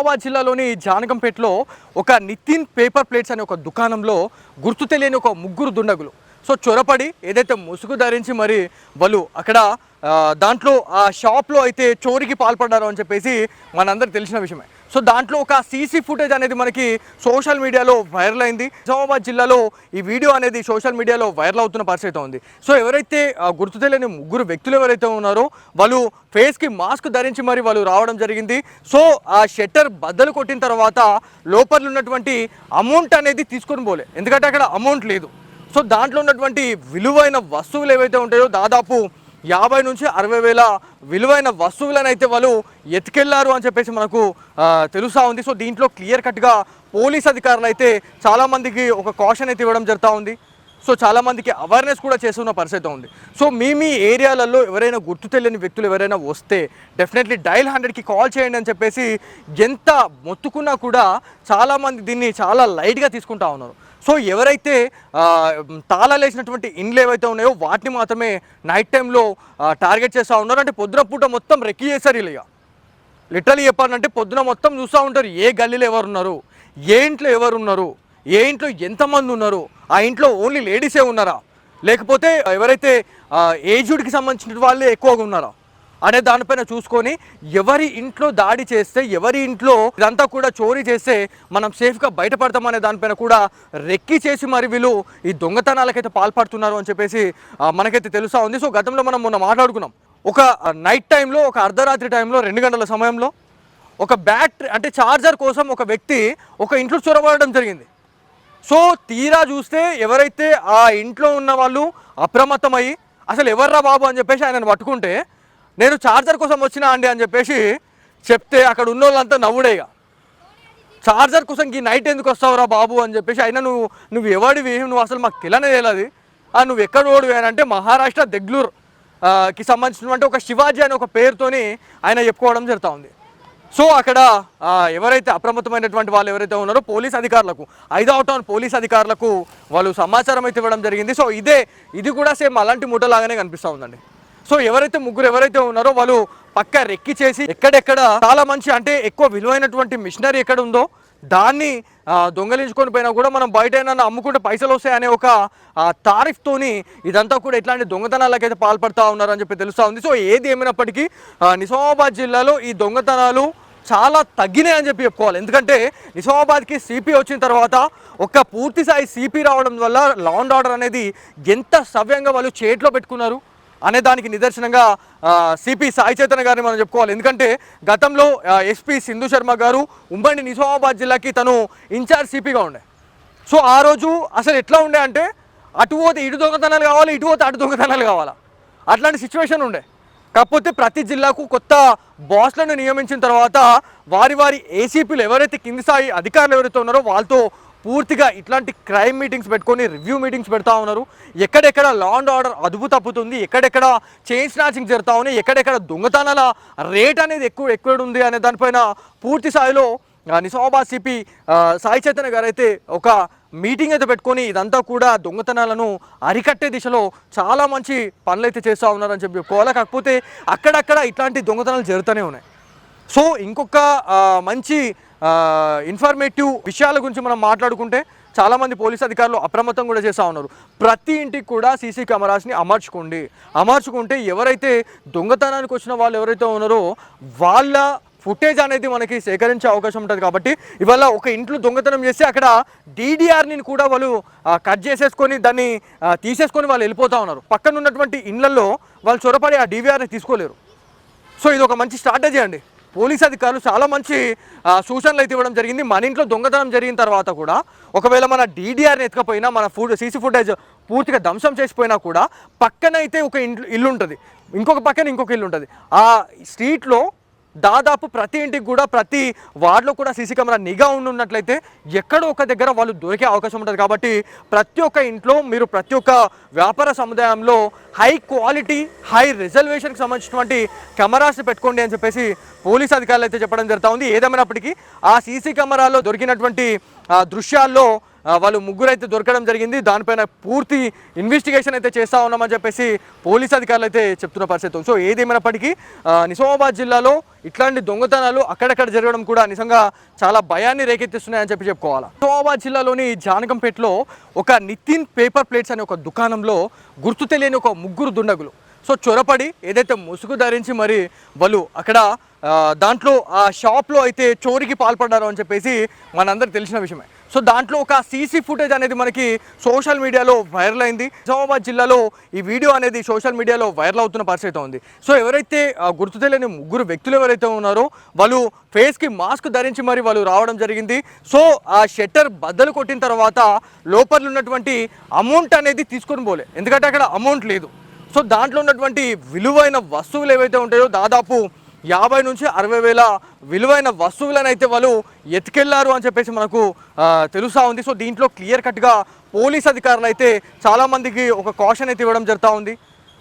నిజామాబాద్ జిల్లాలోని జానకంపేటలో ఒక Nitin paper plates అనే ఒక దుకాణంలో గుర్తు తెలియని ఒక ముగ్గురు దుండగులు సో చొరపడి ఏదైతే ముసుగు ధరించి మరి వాళ్ళు అక్కడ దాంట్లో ఆ షాప్లో అయితే చోరీకి పాల్పడ్డారు అని చెప్పేసి మనందరికి తెలిసిన విషయమే. సో దాంట్లో ఒక సీసీ ఫుటేజ్ అనేది మనకి సోషల్ మీడియాలో వైరల్ అయింది. నిజామాబాద్ జిల్లాలో ఈ వీడియో అనేది సోషల్ మీడియాలో వైరల్ అవుతున్న పరిస్థితి ఉంది. సో ఎవరైతే గుర్తు తెలియని ముగ్గురు వ్యక్తులు ఎవరైతే ఉన్నారో వాళ్ళు ఫేస్కి మాస్క్ ధరించి మరి వాళ్ళు రావడం జరిగింది. సో ఆ షట్టర్ బద్దలు కొట్టిన తర్వాత లోపల ఉన్నటువంటి అమౌంట్ అనేది తీసుకొని పోలే, ఎందుకంటే అక్కడ అమౌంట్ లేదు. సో దాంట్లో ఉన్నటువంటి విలువైన వస్తువులు ఏవైతే ఉంటాయో దాదాపు 50 నుంచి 60 వేల విలువైన వస్తువులను అయితే వాళ్ళు ఎత్తుకెళ్లారు అని చెప్పేసి మనకు తెలుస్తూ ఉంది. సో దీంట్లో క్లియర్ కట్గా పోలీస్ అధికారులు అయితే చాలామందికి ఒక కాషన్ అయితే ఇవ్వడం జరుగుతూ ఉంది. సో చాలామందికి అవేర్నెస్ కూడా చేస్తున్న పరిస్థితి ఉంది. సో మీ ఏరియాలలో ఎవరైనా గుర్తు తెలియని వ్యక్తులు ఎవరైనా వస్తే డెఫినెట్లీ డయల్ 100కి కాల్ చేయండి అని చెప్పేసి ఎంత మొత్తుకున్నా కూడా చాలామంది దీన్ని చాలా లైట్గా తీసుకుంటా ఉన్నారు. సో ఎవరైతే తాళాలు వేసినటువంటి ఇండ్లు ఏవైతే ఉన్నాయో వాటిని మాత్రమే నైట్ టైంలో టార్గెట్ చేస్తూ ఉన్నారు. అంటే పొద్దున పూట మొత్తం రెక్కి చేశారు. ఇలా లిటరలీ చెప్పాలంటే పొద్దున మొత్తం చూస్తూ ఉంటారు ఏ గల్లీలో ఎవరున్నారు, ఏ ఇంట్లో ఎవరున్నారు, ఏ ఇంట్లో ఎంతమంది ఉన్నారు, ఆ ఇంట్లో ఓన్లీ లేడీసే ఉన్నారా, లేకపోతే ఎవరైతే ఏజ్డ్కి సంబంధించిన వాళ్ళే ఎక్కువగా ఉన్నారా అనే దానిపైన చూసుకొని ఎవరి ఇంట్లో దాడి చేస్తే ఎవరి ఇంట్లో ఇదంతా కూడా చోరీ చేస్తే మనం సేఫ్గా బయటపడతామనే దానిపైన కూడా రెక్కి చేసి మరి వీళ్ళు ఈ దొంగతనాలకైతే పాల్పడుతున్నారు అని చెప్పేసి మనకైతే తెలుస్తూ ఉంది. సో గతంలో మనం మొన్న మాట్లాడుకున్నాం, ఒక నైట్ టైంలో ఒక అర్ధరాత్రి టైంలో 2 గంటల సమయంలో ఒక బ్యాటరీ అంటే ఛార్జర్ కోసం ఒక వ్యక్తి ఒక ఇంట్లో చొరబడడం జరిగింది. సో తీరా చూస్తే ఎవరైతే ఆ ఇంట్లో ఉన్న వాళ్ళు అప్రమత్తమయ్యి అసలు ఎవర్రా బాబు అని చెప్పేసి ఆయనను పట్టుకుంటే నేను ఛార్జర్ కోసం వచ్చినా అండి అని చెప్పేసి చెప్తే అక్కడ ఉన్న వాళ్ళంతా నవ్వుడేగా, ఛార్జర్ కోసం ఈ నైట్ ఎందుకు వస్తావురా బాబు అని చెప్పేసి అయినా నువ్వు ఎవడివి, నువ్వు అసలు మాకు తెలియదు, నువ్వు ఎక్కడ ఓడివి అని అంటే మహారాష్ట్ర దెగ్లూర్కి సంబంధించినటువంటి ఒక శివాజీ అనే ఒక పేరుతోని ఆయన చెప్పుకోవడం జరుగుతూ ఉంది. సో అక్కడ ఎవరైతే అప్రమత్తమైనటువంటి వాళ్ళు ఎవరైతే ఉన్నారో పోలీస్ అధికారులకు 5వ టౌన్ పోలీస్ అధికారులకు వాళ్ళు సమాచారం అయితే ఇవ్వడం జరిగింది. సో ఇది కూడా సేమ్ అలాంటి మూటలాగానే కనిపిస్తూ ఉందండి. సో ముగ్గురు ఎవరైతే ఉన్నారో వాళ్ళు పక్క రెక్కి చేసి ఎక్కడెక్కడ చాలా మంచి అంటే ఎక్కువ విలువైనటువంటి మిషనరీ ఎక్కడ ఉందో దాన్ని దొంగలించుకొని పోయినా కూడా మనం బయట ఏమైనా అమ్ముకుంటే పైసలు వస్తాయనే ఒక తారీఫ్తోని ఇదంతా కూడా ఇట్లాంటి దొంగతనాలకైతే పాల్పడుతూ ఉన్నారని చెప్పి తెలుస్తూ ఉంది. సో ఏది ఏమైనప్పటికీ నిజామాబాద్ జిల్లాలో ఈ దొంగతనాలు చాలా తగ్గినాయి అని చెప్పి చెప్పుకోవాలి. ఎందుకంటే నిజామాబాద్కి సిపి వచ్చిన తర్వాత ఒక పూర్తి స్థాయి సిపి రావడం వల్ల లా అండ్ ఆర్డర్ అనేది ఎంత సవ్యంగా వాళ్ళు చేతిలో పెట్టుకున్నారు అనే దానికి నిదర్శనంగా సిపి సాయి చైతన్య గారిని మనం చెప్పుకోవాలి. ఎందుకంటే గతంలో ఎస్పీ సింధు శర్మ గారు ఉమ్మడి నిజామాబాద్ జిల్లాకి తను ఇన్ఛార్జ్ సిపిగా ఉండే. సో ఆ రోజు అసలు ఎట్లా ఉండే అంటే అటు పోతే ఇటు దొంగతనాలు కావాలి, ఇటు పోతే అటు దొంగతనాలు కావాలా, అట్లాంటి సిచ్యువేషన్ ఉండే. కాకపోతే ప్రతి జిల్లాకు కొత్త బాస్లను నియమించిన తర్వాత వారి ఏసీపీలు ఎవరైతే కింది స్థాయి అధికారులు ఎవరైతే ఉన్నారో వాళ్ళతో పూర్తిగా ఇట్లాంటి క్రైమ్ మీటింగ్స్ పెట్టుకొని రివ్యూ మీటింగ్స్ పెడతా ఉన్నారు. ఎక్కడెక్కడ లా అండ్ ఆర్డర్ అదుపు తప్పుతుంది, ఎక్కడెక్కడ చైన్ స్నాచింగ్ జరుగుతూ ఉన్నాయి, ఎక్కడెక్కడ దొంగతనాల రేట్ అనేది ఎక్కువ ఉంది అనే దానిపైన పూర్తి స్థాయిలో నిజామాబాద్ సిపి సాయి చైతన్య గారు అయితే ఒక మీటింగ్ అయితే పెట్టుకొని ఇదంతా కూడా దొంగతనాలను అరికట్టే దిశలో చాలా మంచి పనులు అయితే చేస్తూ ఉన్నారని చెప్పి చెప్పుకోవాలి. కాకపోతే అక్కడక్కడ ఇట్లాంటి దొంగతనాలు జరుగుతూనే ఉన్నాయి. సో ఇంకొక మంచి ఇన్ఫర్మేటివ్ విషయాల గురించి మనం మాట్లాడుకుంటే చాలామంది పోలీస్ అధికారులు అప్రమత్తం కూడా చేస్తూ ఉన్నారు. ప్రతి ఇంటికి కూడా సీసీ కెమెరాస్ని అమర్చుకుంటే ఎవరైతే దొంగతనానికి వచ్చిన వాళ్ళు ఎవరైతే ఉన్నారో వాళ్ళ ఫుటేజ్ అనేది మనకి సేకరించే అవకాశం ఉంటుంది. కాబట్టి ఇవాళ ఒక ఇంట్లో దొంగతనం చేస్తే అక్కడ డీడీఆర్ని కూడా వాళ్ళు కట్ చేసేసుకొని దాన్ని తీసేసుకొని వాళ్ళు వెళ్ళిపోతూ ఉన్నారు. పక్కన ఉన్నటువంటి ఇండ్లలో వాళ్ళు చొరపడి ఆ డీవీఆర్ని తీసుకోలేరు. సో ఇది ఒక మంచి స్ట్రాటజీ అండి. పోలీస్ అధికారులు చాలా మంచి సూచనలు అయితే ఇవ్వడం జరిగింది. మన ఇంట్లో దొంగతనం జరిగిన తర్వాత కూడా ఒకవేళ మన డీడీఆర్ని ఎత్తుకపోయినా మన సీసీ ఫుటేజ్ పూర్తిగా ధ్వంసం చేసిపోయినా కూడా పక్కనైతే ఒక ఇల్లు ఉంటుంది, ఇంకొక పక్కన ఇంకొక ఇల్లు ఉంటుంది. ఆ స్ట్రీట్లో దాదాపు ప్రతి ఇంటికి కూడా ప్రతి వార్డులో కూడా సీసీ కెమెరా నిఘా ఉన్నట్లయితే ఎక్కడో ఒక దగ్గర వాళ్ళు దొరికే అవకాశం ఉంటుంది. కాబట్టి ప్రతి ఒక్క ఇంట్లో మీరు ప్రతి ఒక్క వ్యాపార సముదాయంలో హై క్వాలిటీ హై రిజర్వేషన్కి సంబంధించినటువంటి కెమెరాస్ పెట్టుకోండి అని చెప్పేసి పోలీస్ అధికారులు అయితే చెప్పడం జరుగుతూ ఉంది. ఏదేమైనప్పటికీ ఆ సీసీ కెమెరాలో దొరికినటువంటి దృశ్యాల్లో వాళ్ళు ముగ్గురు అయితే దొరకడం జరిగింది. దానిపైన పూర్తి ఇన్వెస్టిగేషన్ అయితే చేస్తూ ఉన్నామని చెప్పేసి పోలీస్ అధికారులు అయితే చెప్తున్న పరిస్థితి. సో ఏదేమైనప్పటికీ నిజామాబాద్ జిల్లాలో ఇట్లాంటి దొంగతనాలు అక్కడక్కడ జరగడం కూడా నిజంగా చాలా భయాన్ని రేకెత్తిస్తున్నాయని చెప్పుకోవాలి. నిజామాబాద్ జిల్లాలోని జానకంపేటలో ఒక నితిన్ పేపర్ ప్లేట్స్ అనే ఒక దుకాణంలో గుర్తు తెలియని ఒక ముగ్గురు దుండగులు సో చొరపడి ఏదైతే ముసుగు ధరించి మరి వాళ్ళు అక్కడ దాంట్లో ఆ షాప్లో అయితే చోరీకి పాల్పడ్డారు అని చెప్పేసి మనందరికి తెలిసిన విషయమే. సో దాంట్లో ఒక సీసీ ఫుటేజ్ అనేది మనకి సోషల్ మీడియాలో వైరల్ అయింది. నిజామాబాద్ జిల్లాలో ఈ వీడియో అనేది సోషల్ మీడియాలో వైరల్ అవుతున్న పరిస్థితి ఉంది. సో ఎవరైతే గుర్తు తెలియని ముగ్గురు వ్యక్తులు ఎవరైతే ఉన్నారో వాళ్ళు ఫేస్కి మాస్క్ ధరించి మరి వాళ్ళు రావడం జరిగింది. సో ఆ షట్టర్ బద్దలు కొట్టిన తర్వాత లోపల ఉన్నటువంటి అమౌంట్ అనేది తీసుకొని పోలే, ఎందుకంటే అక్కడ అమౌంట్ లేదు. సో దాంట్లో ఉన్నటువంటి విలువైన వస్తువులు ఏవైతే ఉంటాయో దాదాపు 50 నుంచి 60 వేల విలువైన వస్తువులను అయితే వాళ్ళు ఎత్తుకెళ్లారు అని చెప్పేసి మనకు తెలుస్తూ ఉంది. సో దీంట్లో క్లియర్ కట్గా పోలీస్ అధికారులు అయితే చాలామందికి ఒక కాషన్ అయితే ఇవ్వడం జరుగుతూ ఉంది.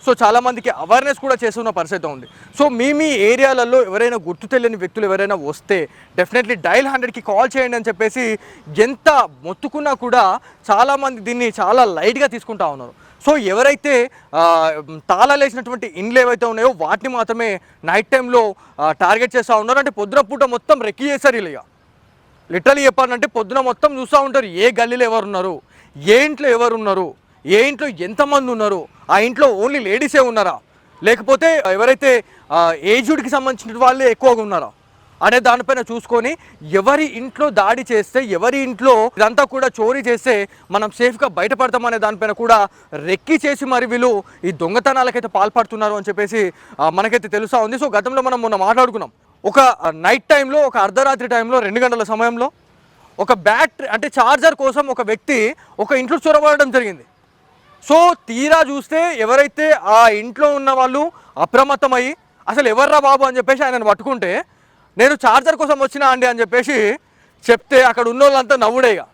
సో చాలామందికి అవేర్నెస్ కూడా చేస్తున్న పరిస్థితి ఉంది. సో మీ ఏరియాలలో ఎవరైనా గుర్తు తెలియని వ్యక్తులు ఎవరైనా వస్తే డెఫినెట్లీ డయల్ 100కి కాల్ చేయండి అని చెప్పేసి ఎంత మొత్తుకున్నా కూడా చాలామంది దీన్ని చాలా లైట్గా తీసుకుంటా ఉన్నారు. సో ఎవరైతే తాళాలు వేసినటువంటి ఇండ్లు ఏవైతే ఉన్నాయో వాటిని మాత్రమే నైట్ టైంలో టార్గెట్ చేస్తూ ఉన్నారు. అంటే పొద్దున పూట మొత్తం రెక్కి చేశారు ఇలా. లిటరలీ చెప్పాలంటే పొద్దున మొత్తం చూస్తూ ఉంటారు ఏ గల్లీలో ఎవరున్నారు, ఏ ఇంట్లో ఎవరున్నారు, ఏ ఇంట్లో ఎంతమంది ఉన్నారు, ఆ ఇంట్లో ఓన్లీ లేడీసే ఉన్నారా, లేకపోతే ఎవరైతే ఏజ్డ్కి సంబంధించిన వాళ్ళే ఎక్కువగా ఉన్నారా అనే దానిపైన చూసుకొని ఎవరి ఇంట్లో దాడి చేస్తే ఎవరి ఇంట్లో ఇదంతా కూడా చోరీ చేస్తే మనం సేఫ్గా బయటపడతామనే దానిపైన కూడా రెక్కి చేసి మరి వీళ్ళు ఈ దొంగతనాలకైతే పాల్పడుతున్నారు అని చెప్పేసి మనకైతే తెలుస్తూ ఉంది. సో గతంలో మనం మొన్న మాట్లాడుకున్నాం, ఒక నైట్ టైంలో ఒక అర్ధరాత్రి టైంలో 2 గంటల సమయంలో ఒక బ్యాటరీ అంటే ఛార్జర్ కోసం ఒక వ్యక్తి ఒక ఇంట్లో చొరబడడం జరిగింది. సో తీరా చూస్తే ఎవరైతే ఆ ఇంట్లో ఉన్న వాళ్ళు అప్రమత్తమయ్యి అసలు ఎవర్రా బాబు అని చెప్పేసి ఆయనను పట్టుకుంటే నేను ఛార్జర్ కోసం వచ్చినా అండి అని చెప్పేసి చెప్తే అక్కడ ఉన్న వాళ్ళంతా నవ్వుడేగా,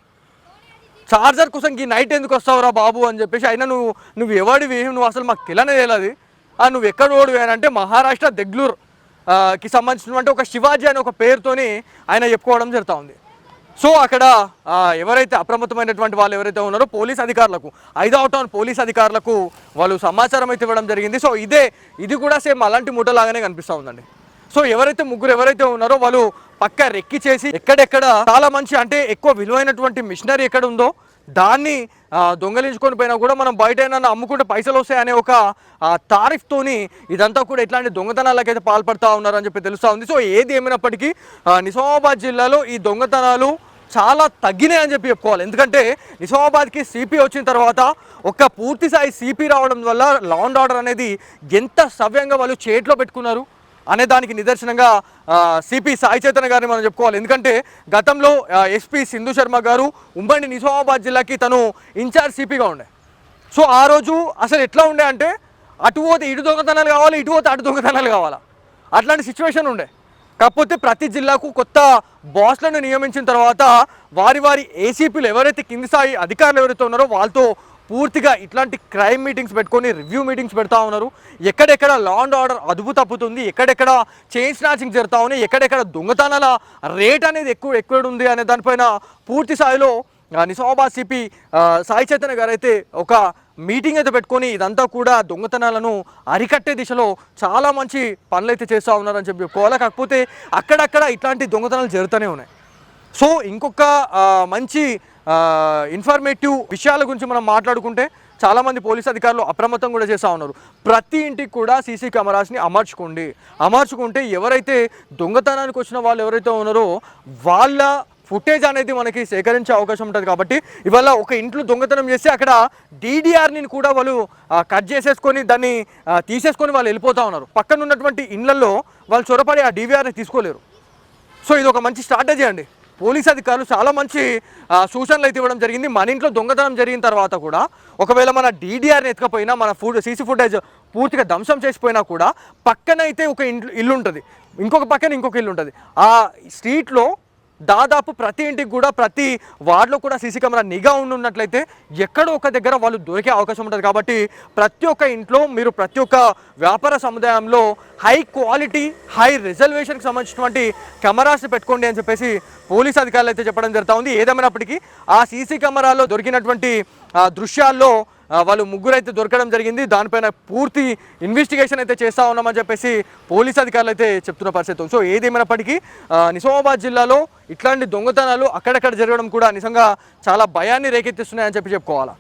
ఛార్జర్ కోసం ఈ నైట్ ఎందుకు వస్తావురా బాబు అని చెప్పేసి అయినా నువ్వు ఎవడివి, నువ్వు అసలు మాకు తెలియదు, నువ్వు ఎక్కడ ఓడివి అని అంటే మహారాష్ట్ర దెగ్లూర్కి సంబంధించినటువంటి ఒక శివాజీ అనే ఒక పేరుతోని ఆయన చెప్పుకోవడం జరుగుతూ ఉంది. సో అక్కడ ఎవరైతే అప్రమత్తమైనటువంటి వాళ్ళు ఎవరైతే ఉన్నారో పోలీస్ అధికారులకు 5వ టౌన్ పోలీస్ అధికారులకు వాళ్ళు సమాచారం అయితే ఇవ్వడం జరిగింది. సో ఇది కూడా సేమ్ అలాంటి మూటలాగానే కనిపిస్తూ ఉందండి. సో ముగ్గురు ఎవరైతే ఉన్నారో వాళ్ళు పక్క రెక్కి చేసి ఎక్కడెక్కడ చాలా మంచి అంటే ఎక్కువ విలువైనటువంటి మిషనరీ ఎక్కడ ఉందో దాన్ని దొంగలించుకొని పోయినా కూడా మనం బయట ఏమైనా అమ్ముకుంటే పైసలు వస్తాయనే ఒక తారీఫ్తోని ఇదంతా కూడా ఇట్లాంటి దొంగతనాలకైతే పాల్పడుతూ ఉన్నారని చెప్పి తెలుస్తూ ఉంది. సో ఏది ఏమైనప్పటికీ నిజామాబాద్ జిల్లాలో ఈ దొంగతనాలు చాలా తగ్గినాయి అని చెప్పుకోవాలి. ఎందుకంటే నిజామాబాద్కి సిపి వచ్చిన తర్వాత ఒక పూర్తి స్థాయి సిపి రావడం వల్ల లా అండ్ ఆర్డర్ అనేది ఎంత సవ్యంగా వాళ్ళు చేతిలో పెట్టుకున్నారు అనే దానికి నిదర్శనంగా సిపి సాయి చైతన్య గారిని మనం చెప్పుకోవాలి. ఎందుకంటే గతంలో ఎస్పీ సింధు శర్మ గారు ఉమ్మడి నిజామాబాద్ జిల్లాకి తను ఇన్ఛార్జ్ సిపిగా ఉండే. సో ఆ రోజు అసలు ఎట్లా ఉండే అంటే అటు పోతే ఇటు దొంగతనాలు కావాలి, ఇటు పోతే అటు దొంగతనాలు కావాలా, అట్లాంటి సిచ్యువేషన్ ఉండే. కాకపోతే ప్రతి జిల్లాకు కొత్త బాస్లను నియమించిన తర్వాత వారి ఏసీపీలు ఎవరైతే కింది స్థాయి అధికారులు ఎవరైతే ఉన్నారో వాళ్ళతో పూర్తిగా ఇట్లాంటి క్రైమ్ మీటింగ్స్ పెట్టుకొని రివ్యూ మీటింగ్స్ పెడతా ఉన్నారు. ఎక్కడెక్కడ లా అండ్ ఆర్డర్ అదుపు తప్పుతుంది, ఎక్కడెక్కడ చైన్ స్నాచింగ్ జరుగుతూ ఉన్నాయి, ఎక్కడెక్కడ దొంగతనాల రేట్ అనేది ఎక్కువ ఉంది అనే దానిపైన పూర్తి స్థాయిలో నిజామాబాద్ సిపి సాయి చైతన్య గారు అయితే ఒక మీటింగ్ అయితే పెట్టుకొని ఇదంతా కూడా దొంగతనాలను అరికట్టే దిశలో చాలా మంచి పనులు అయితే చేస్తూ ఉన్నారని చెప్పుకోవాలి. కాకపోతే అక్కడక్కడ ఇట్లాంటి దొంగతనాలు జరుగుతూనే ఉన్నాయి. సో ఇంకొక మంచి ఇన్ఫర్మేటివ్ విషయాల గురించి మనం మాట్లాడుకుంటే చాలామంది పోలీస్ అధికారులు అప్రమత్తం కూడా చేస్తూ ఉన్నారు. ప్రతి ఇంటికి కూడా సీసీ కెమెరాస్ని అమర్చుకుంటే ఎవరైతే దొంగతనానికి వచ్చిన వాళ్ళు ఎవరైతే ఉన్నారో వాళ్ళ ఫుటేజ్ అనేది మనకి సేకరించే అవకాశం ఉంటుంది. కాబట్టి ఇవాళ ఒక ఇంట్లో దొంగతనం చేస్తే అక్కడ డీడీఆర్ని కూడా వాళ్ళు కట్ చేసేసుకొని దాన్ని తీసేసుకొని వాళ్ళు వెళ్ళిపోతూ ఉన్నారు. పక్కన ఉన్నటువంటి ఇళ్లలో వాళ్ళు చొరపడి ఆ డీవీఆర్ని తీసుకోలేరు. సో ఇది ఒక మంచి స్ట్రాటజీ అండి. పోలీస్ అధికారులు చాలా మంచి సూచనలు అయితే ఇవ్వడం జరిగింది. మన ఇంట్లో దొంగతనం జరిగిన తర్వాత కూడా ఒకవేళ మన డీడీఆర్ని ఎత్తుకపోయినా మన సీసీ ఫుటేజ్ పూర్తిగా ధ్వంసం చేసిపోయినా కూడా పక్కన అయితే ఒక ఇల్లు ఉంటుంది, ఇంకొక పక్కన ఇంకొక ఇల్లు ఉంటుంది. ఆ స్ట్రీట్లో దాదాపు ప్రతి ఇంటికి కూడా ప్రతి వార్డులో కూడా సీసీ కెమెరా నిఘా ఉన్నట్లయితే ఎక్కడో ఒక దగ్గర వాళ్ళు దొరికే అవకాశం ఉంటుంది. కాబట్టి ప్రతి ఒక్క ఇంట్లో మీరు ప్రతి ఒక్క వ్యాపార సముదాయంలో హై క్వాలిటీ హై రిజర్వేషన్కి సంబంధించినటువంటి కెమెరాస్ పెట్టుకోండి అని చెప్పేసి పోలీస్ అధికారులు అయితే చెప్పడం జరుగుతూ ఉంది. ఏదేమైనప్పటికీ ఆ సీసీ కెమెరాలో దొరికినటువంటి దృశ్యాల్లో వాళ్ళు ముగ్గురు అయితే దొరకడం జరిగింది. దానిపైన పూర్తి ఇన్వెస్టిగేషన్ అయితే చేస్తూ ఉన్నామని చెప్పేసి పోలీస్ అధికారులు అయితే చెప్తున్న పరిస్థితి. సో ఏదేమైనప్పటికీ నిజామాబాద్ జిల్లాలో ఇట్లాంటి దొంగతనాలు అక్కడక్కడ జరగడం కూడా నిజంగా చాలా భయాన్ని రేకెత్తిస్తున్నాయని చెప్పుకోవాలి.